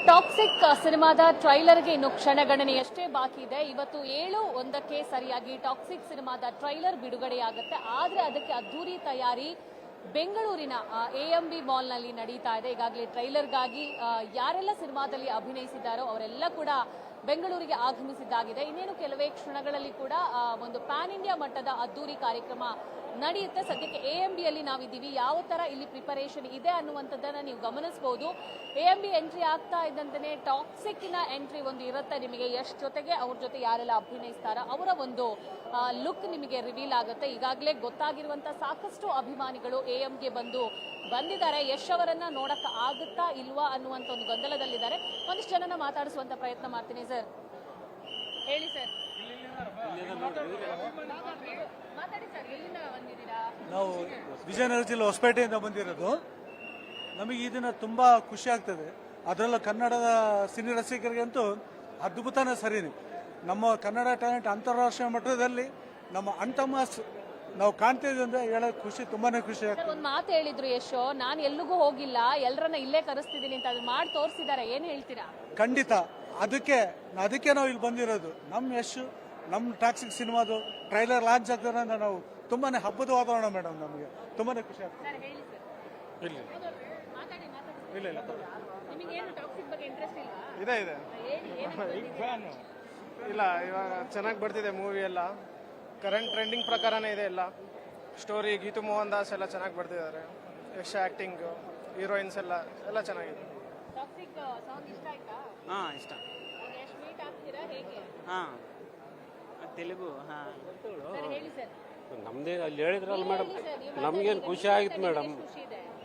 Toxic ಸಿನಿಮಾದ ಟ್ರೈಲರ್ಗೆ ಇನ್ನು ಕ್ಷಣಗಣನೆಯಷ್ಟೇ ಬಾಕಿ ಇದೆ. ಇವತ್ತು 7:01ಕ್ಕೆ ಸರಿಯಾಗಿ ಟಾಕ್ಸಿಕ್ ಸಿನಿಮಾದ ಟ್ರೈಲರ್ ಬಿಡುಗಡೆಯಾಗುತ್ತೆ. ಆದ್ರೆ ಅದಕ್ಕೆ ಅದ್ದೂರಿ ತಯಾರಿ ಬೆಂಗಳೂರಿನ AMB ಮಾಲ್ನಲ್ಲಿ ನಡೀತಾ ಇದೆ. ಈಗಾಗಲೇ ಟ್ರೈಲರ್ಗಾಗಿ ಯಾರೆಲ್ಲ ಸಿನಿಮಾದಲ್ಲಿ ಅಭಿನಯಿಸಿದ್ದಾರೋ ಅವರೆಲ್ಲ ಕೂಡ ಬೆಂಗಳೂರಿಗೆ ಆಗಮಿಸಿದ್ದಾಗಿದೆ. ಇನ್ನೇನು ಕೆಲವೇ ಕ್ಷಣಗಳಲ್ಲಿ ಕೂಡ ಒಂದು ಪ್ಯಾನ್ ಇಂಡಿಯಾ ಮಟ್ಟದ ಅದ್ದೂರಿ ಕಾರ್ಯಕ್ರಮ ನಡೆಯುತ್ತೆ. ಸದ್ಯಕ್ಕೆ AMBಯಲ್ಲಿ ನಾವಿದ್ದೀವಿ. ಯಾವ ತರ ಇಲ್ಲಿ ಪ್ರಿಪರೇಷನ್ ಇದೆ ಅನ್ನುವಂಥದ್ದನ್ನ ನೀವು ಗಮನಿಸಬಹುದು. AMB ಎಂಟ್ರಿ ಆಗ್ತಾ ಇದ್ದಂತೆ ಟಾಕ್ಸಿಕ್ನ ಎಂಟ್ರಿ ಒಂದು ಇರುತ್ತೆ ನಿಮಗೆ. ಯಶ್ ಜೊತೆಗೆ ಅವ್ರ ಜೊತೆ ಯಾರೆಲ್ಲ ಅಭಿನಯಿಸ್ತಾರ ಅವರ ಒಂದು ಲುಕ್ ನಿಮಗೆ ರಿವೀಲ್ ಆಗುತ್ತೆ. ಈಗಾಗಲೇ ಗೊತ್ತಾಗಿರುವಂತಹ ಸಾಕಷ್ಟು ಅಭಿಮಾನಿಗಳು AMಗೆ ಬಂದಿದ್ದಾರೆ. ಯಶ್ ಅವರನ್ನ ನೋಡಕ್ ಆಗುತ್ತಾ ಇಲ್ವಾ ಅನ್ನುವಂತ ಒಂದು ಗೊಂದಲದಲ್ಲಿದ್ದಾರೆ. ಒಂದಿಷ್ಟು ಜನನ ಮಾತಾಡಿಸುವಂತ ಪ್ರಯತ್ನ ಮಾಡ್ತೀನಿ. ಸರ್ ಹೇಳಿ ಸರ್. ಮಾತಾಡಿ ಸರ್, ಎಲ್ಲಿಂದ ಬಂದಿದ್ದೀರಾ? ನಾವು ವಿಜಯನಗರ ಜಿಲ್ಲೆ ಹೊಸಪೇಟೆಯಿಂದ ಬಂದಿರೋದು. ನಮಗೆ ಈ ದಿನ ತುಂಬಾ ಖುಷಿ ಆಗ್ತದೆ. ಅದರಲ್ಲೂ ಕನ್ನಡದ ಸಿನಿ ರಸಿಕರಿಗಂತೂ ಅದ್ಭುತನೇ ಸರಿನಿ. ನಮ್ಮ ಕನ್ನಡ ಟ್ಯಾಲೆಂಟ್ ಅಂತಾರಾಷ್ಟ್ರೀಯ ಮಟ್ಟದಲ್ಲಿ ನಮ್ಮ ಅಣ್ತಮ್ಮಸ್ ನಾವು ಕಾಣ್ತಿದ್ವಿ ಅಂದ್ರೆ ಹೇಳೋದು ಖುಷಿ, ತುಂಬಾನೇ ಖುಷಿ ಆಗ್ತದೆ. ಒಂದು ಮಾತು ಹೇಳಿದ್ರು ಯಶೋ, ನಾನು ಎಲ್ಲಿಗೂ ಹೋಗಿಲ್ಲ, ಎಲ್ಲರನ್ನ ಇಲ್ಲೇ ಕರೆಸ್ತಿದ್ದೀನಿ ಅಂತ. ಅದು ಮಾಡಿ ತೋರಿಸಿದ್ದಾರೆ. ಏನ್ ಹೇಳ್ತೀರಾ? ಖಂಡಿತ ಅದಕ್ಕೆ ನಾವು ಇಲ್ಲಿ ಬಂದಿರೋದು. ನಮ್ಮ ಯಶ್ ನಮ್ಮ ಟಾಕ್ಸಿಕ್ ಸಿನಿಮಾದು ಟ್ರೈಲರ್ ಲಾಂಚ್ ಆಗ್ತದೆ ಅಂತ ನಾವು ತುಂಬಾನೇ ಹಬ್ಬದ ವಾತಾವರಣ ಮೇಡಮ್. ನಮಗೆ ತುಂಬಾನೇ ಖುಷಿ ಆಗ್ತದೆ. ಇದೆ ಇಲ್ಲ, ಇವಾಗ ಚೆನ್ನಾಗಿ ಬರ್ತಿದೆ ಮೂವಿ ಎಲ್ಲ. ಕರೆಂಟ್ ಟ್ರೆಂಡಿಂಗ್ ಪ್ರಕಾರನೇ ಇದೆ ಎಲ್ಲ. ಸ್ಟೋರಿ ಗೀತು ಮೋಹನ್ ದಾಸ್ ಎಲ್ಲ ಚೆನ್ನಾಗಿ ಬರ್ತಿದ್ದಾರೆ. ಯಶ್ ಆಕ್ಟಿಂಗ್, ಹೀರೋಯಿನ್ಸ್ ಎಲ್ಲ ಚೆನ್ನಾಗಿದೆ. ಇಷ್ಟ. ತೆಲುಗು ನಮ್ದೇ ಅಲ್ಲಿ ಹೇಳಿದ್ರಲ್ಲ ಮೇಡಮ್, ನಮ್ಗೇನು ಖುಷಿ ಆಗಿತ್ತು ಮೇಡಮ್,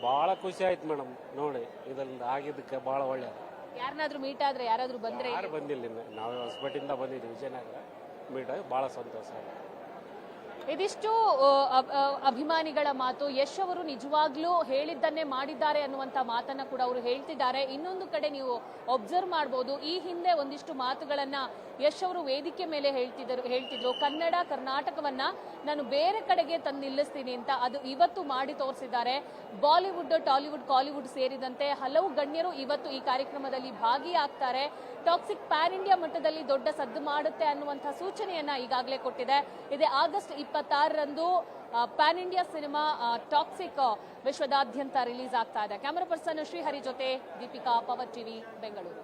ಭಾಳ ಖುಷಿ ಆಯ್ತು ಮೇಡಮ್. ನೋಡಿ ಇದರಿಂದ ಆಗಿದ್ದಕ್ಕೆ ಭಾಳ ಒಳ್ಳೆಯದು. ಯಾರನ್ನಾದ್ರೂ ಮೀಟ್ ಆದ್ರೆ, ಯಾರಾದ್ರೂ ಬಂದ್ರೆ? ಯಾರು ಬಂದಿಲ್ಲ, ನಾವು ಹೊಸಪೇಟೆಯಿಂದ ಬಂದಿದ್ದೀವಿ ವಿಜಯನಗರ. ಮೀಟ್ ಆಗಿ ಭಾಳ ಸಂತೋಷ. ಇದಿಷ್ಟು ಅಭಿಮಾನಿಗಳ ಮಾತು. ಯಶ್ ಅವರು ನಿಜವಾಗ್ಲೂ ಹೇಳಿದ್ದನ್ನೇ ಮಾಡಿದ್ದಾರೆ ಅನ್ನುವಂತ ಮಾತನ್ನ ಕೂಡ ಅವರು ಹೇಳ್ತಿದ್ದಾರೆ. ಇನ್ನೊಂದು ಕಡೆ ನೀವು ಒಬ್ಸರ್ವ್ ಮಾಡಬಹುದು, ಈ ಹಿಂದೆ ಒಂದಿಷ್ಟು ಮಾತುಗಳನ್ನ ಯಶ್ ಅವರು ವೇದಿಕೆ ಮೇಲೆ ಹೇಳ್ತಿದ್ರು. ಕರ್ನಾಟಕವನ್ನ ನಾನು ಬೇರೆ ಕಡೆಗೆ ತಂದು ನಿಲ್ಲಿಸ್ತೀನಿ ಅಂತ. ಅದು ಇವತ್ತು ಮಾಡಿ ತೋರಿಸಿದ್ದಾರೆ. ಬಾಲಿವುಡ್, ಟಾಲಿವುಡ್, ಕಾಲಿವುಡ್ ಸೇರಿದಂತೆ ಹಲವು ಗಣ್ಯರು ಇವತ್ತು ಈ ಕಾರ್ಯಕ್ರಮದಲ್ಲಿ ಭಾಗಿಯಾಗ್ತಾರೆ. ಟಾಕ್ಸಿಕ್ ಪ್ಯಾನ್ ಇಂಡಿಯಾ ಮಟ್ಟದಲ್ಲಿ ದೊಡ್ಡ ಸದ್ದು ಮಾಡುತ್ತೆ ಅನ್ನುವಂತಹ ಸೂಚನೆಯನ್ನ ಈಗಾಗಲೇ ಕೊಟ್ಟಿದೆ. ಇದೇ ಆಗಸ್ಟ್ 26ರಂದು ಪ್ಯಾನ್ ಇಂಡಿಯಾ ಸಿನಿಮಾ ಟಾಕ್ಸಿಕ್ ವಿಶ್ವದಾದ್ಯಂತ ರಿಲೀಸ್ ಆಗ್ತಾ ಇದೆ. ಕ್ಯಾಮರಾ ಪರ್ಸನ್ ಶ್ರೀಹರಿ ಜೊತೆ ದೀಪಿಕಾ, ಪವರ್ ಟಿವಿ, ಬೆಂಗಳೂರು.